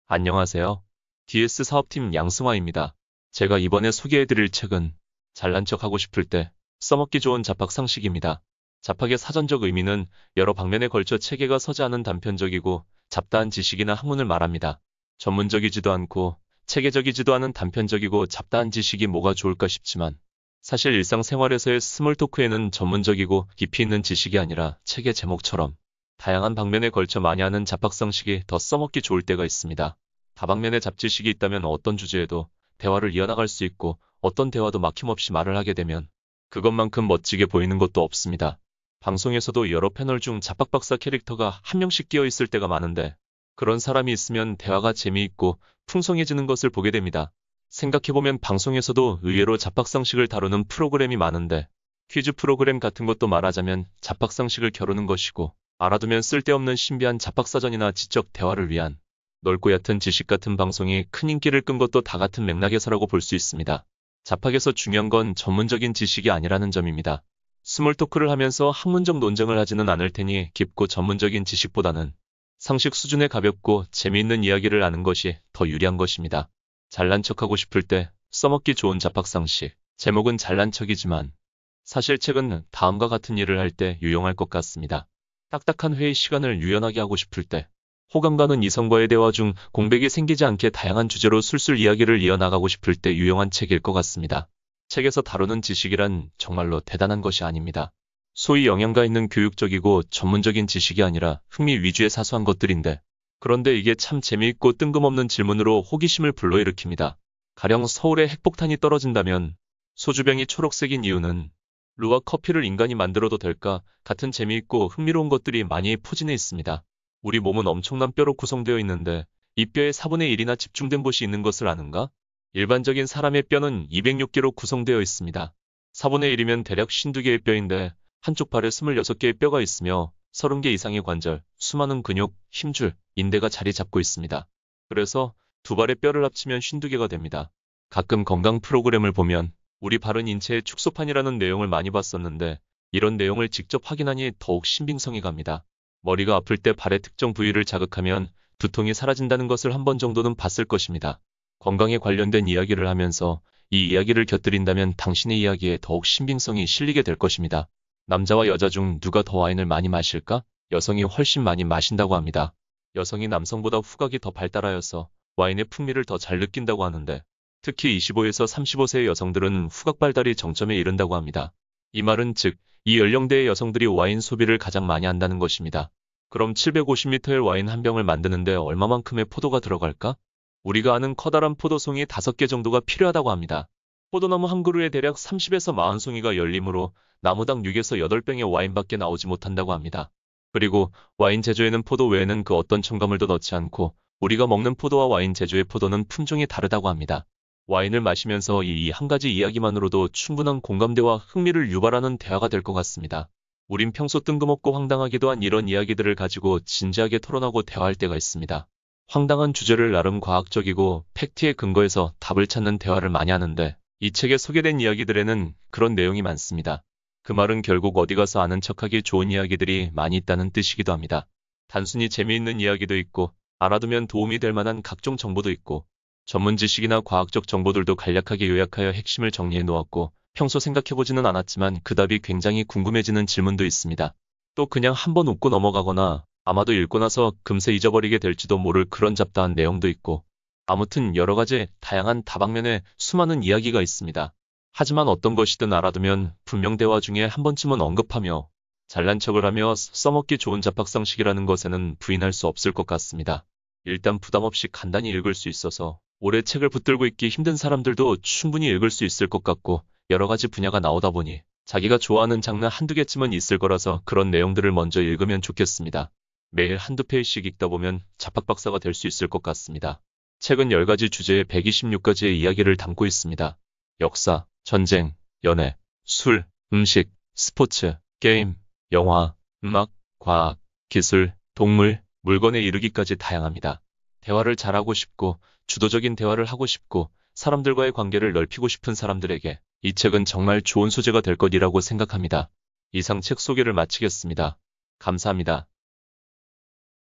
안녕하세요. DS 사업팀 양승화입니다. 제가 이번에 소개해드릴 책은 잘난 척하고 싶을 때 써먹기 좋은 잡학 상식입니다. 잡학의 사전적 의미는 여러 방면에 걸쳐 체계가 서지 않은 단편적이고 잡다한 지식이나 학문을 말합니다. 전문적이지도 않고 체계적이지도 않은 단편적이고 잡다한 지식이 뭐가 좋을까 싶지만 사실 일상생활에서의 스몰 토크에는 전문적이고 깊이 있는 지식이 아니라 책의 제목처럼 다양한 방면에 걸쳐 많이 하는 잡학상식이 더 써먹기 좋을 때가 있습니다. 다방면의 잡지식이 있다면 어떤 주제에도 대화를 이어나갈 수 있고 어떤 대화도 막힘없이 말을 하게 되면 그것만큼 멋지게 보이는 것도 없습니다. 방송에서도 여러 패널 중 잡학박사 캐릭터가 한 명씩 끼어 있을 때가 많은데 그런 사람이 있으면 대화가 재미있고 풍성해지는 것을 보게 됩니다. 생각해보면 방송에서도 의외로 잡학상식을 다루는 프로그램이 많은데 퀴즈 프로그램 같은 것도 말하자면 잡학상식을 겨루는 것이고 알아두면 쓸데없는 신비한 잡학사전이나 지적 대화를 위한 넓고 얕은 지식 같은 방송이 큰 인기를 끈 것도 다 같은 맥락에서라고 볼 수 있습니다. 잡학에서 중요한 건 전문적인 지식이 아니라는 점입니다. 스몰 토크를 하면서 학문적 논쟁을 하지는 않을 테니 깊고 전문적인 지식보다는 상식 수준의 가볍고 재미있는 이야기를 하는 것이 더 유리한 것입니다. 잘난 척하고 싶을 때 써먹기 좋은 잡학상식. 제목은 잘난 척이지만 사실 책은 다음과 같은 일을 할 때 유용할 것 같습니다. 딱딱한 회의 시간을 유연하게 하고 싶을 때, 호감 가는 이성과의 대화 중 공백이 생기지 않게 다양한 주제로 술술 이야기를 이어나가고 싶을 때 유용한 책일 것 같습니다. 책에서 다루는 지식이란 정말로 대단한 것이 아닙니다. 소위 영양가 있는 교육적이고 전문적인 지식이 아니라 흥미 위주의 사소한 것들인데, 그런데 이게 참 재미있고 뜬금없는 질문으로 호기심을 불러일으킵니다. 가령 서울에 핵폭탄이 떨어진다면 소주병이 초록색인 이유는 루와 커피를 인간이 만들어도 될까 같은 재미있고 흥미로운 것들이 많이 포진해 있습니다. 우리 몸은 엄청난 뼈로 구성되어 있는데 이 뼈의 4분의 1이나 집중된 곳이 있는 것을 아는가? 일반적인 사람의 뼈는 206개로 구성되어 있습니다. 4분의 1이면 대략 52개의 뼈인데 한쪽 팔에 26개의 뼈가 있으며 30개 이상의 관절, 수많은 근육, 힘줄, 인대가 자리 잡고 있습니다. 그래서 두 발의 뼈를 합치면 52개가 됩니다. 가끔 건강 프로그램을 보면 우리 발은 인체의 축소판이라는 내용을 많이 봤었는데 이런 내용을 직접 확인하니 더욱 신빙성이 갑니다. 머리가 아플 때 발의 특정 부위를 자극하면 두통이 사라진다는 것을 한 번 정도는 봤을 것입니다. 건강에 관련된 이야기를 하면서 이 이야기를 곁들인다면 당신의 이야기에 더욱 신빙성이 실리게 될 것입니다. 남자와 여자 중 누가 더 와인을 많이 마실까? 여성이 훨씬 많이 마신다고 합니다. 여성이 남성보다 후각이 더 발달하여서 와인의 풍미를 더 잘 느낀다고 하는데 특히 25에서 35세의 여성들은 후각 발달이 정점에 이른다고 합니다. 이 말은 즉, 이 연령대의 여성들이 와인 소비를 가장 많이 한다는 것입니다. 그럼 750ml 와인 한 병을 만드는데 얼마만큼의 포도가 들어갈까? 우리가 아는 커다란 포도송이 5개 정도가 필요하다고 합니다. 포도나무 한 그루에 대략 30에서 40송이가 열리므로 나무당 6에서 8병의 와인밖에 나오지 못한다고 합니다. 그리고 와인 제조에는 포도 외에는 그 어떤 첨가물도 넣지 않고 우리가 먹는 포도와 와인 제조의 포도는 품종이 다르다고 합니다. 와인을 마시면서 이 한 가지 이야기만으로도 충분한 공감대와 흥미를 유발하는 대화가 될 것 같습니다. 우린 평소 뜬금없고 황당하기도 한 이런 이야기들을 가지고 진지하게 토론하고 대화할 때가 있습니다. 황당한 주제를 나름 과학적이고 팩트에 근거해서 답을 찾는 대화를 많이 하는데 이 책에 소개된 이야기들에는 그런 내용이 많습니다. 그 말은 결국 어디 가서 아는 척하기 좋은 이야기들이 많이 있다는 뜻이기도 합니다. 단순히 재미있는 이야기도 있고 알아두면 도움이 될 만한 각종 정보도 있고 전문 지식이나 과학적 정보들도 간략하게 요약하여 핵심을 정리해 놓았고 평소 생각해보지는 않았지만 그 답이 굉장히 궁금해지는 질문도 있습니다. 또 그냥 한번 웃고 넘어가거나 아마도 읽고 나서 금세 잊어버리게 될지도 모를 그런 잡다한 내용도 있고 아무튼 여러 가지 다양한 다방면의 수많은 이야기가 있습니다. 하지만 어떤 것이든 알아두면 분명 대화 중에 한 번쯤은 언급하며 잘난 척을 하며 써먹기 좋은 잡학상식이라는 것에는 부인할 수 없을 것 같습니다. 일단 부담 없이 간단히 읽을 수 있어서 오래 책을 붙들고 있기 힘든 사람들도 충분히 읽을 수 있을 것 같고 여러 가지 분야가 나오다 보니 자기가 좋아하는 장르 한두 개쯤은 있을 거라서 그런 내용들을 먼저 읽으면 좋겠습니다. 매일 한두 페이지씩 읽다 보면 잡학박사가 될 수 있을 것 같습니다. 책은 10가지 주제에 126가지의 이야기를 담고 있습니다. 역사, 전쟁, 연애, 술, 음식, 스포츠, 게임, 영화, 음악, 과학, 기술, 동물, 물건에 이르기까지 다양합니다. 대화를 잘하고 싶고 주도적인 대화를 하고 싶고 사람들과의 관계를 넓히고 싶은 사람들에게 이 책은 정말 좋은 소재가 될 것이라고 생각합니다. 이상 책 소개를 마치겠습니다. 감사합니다.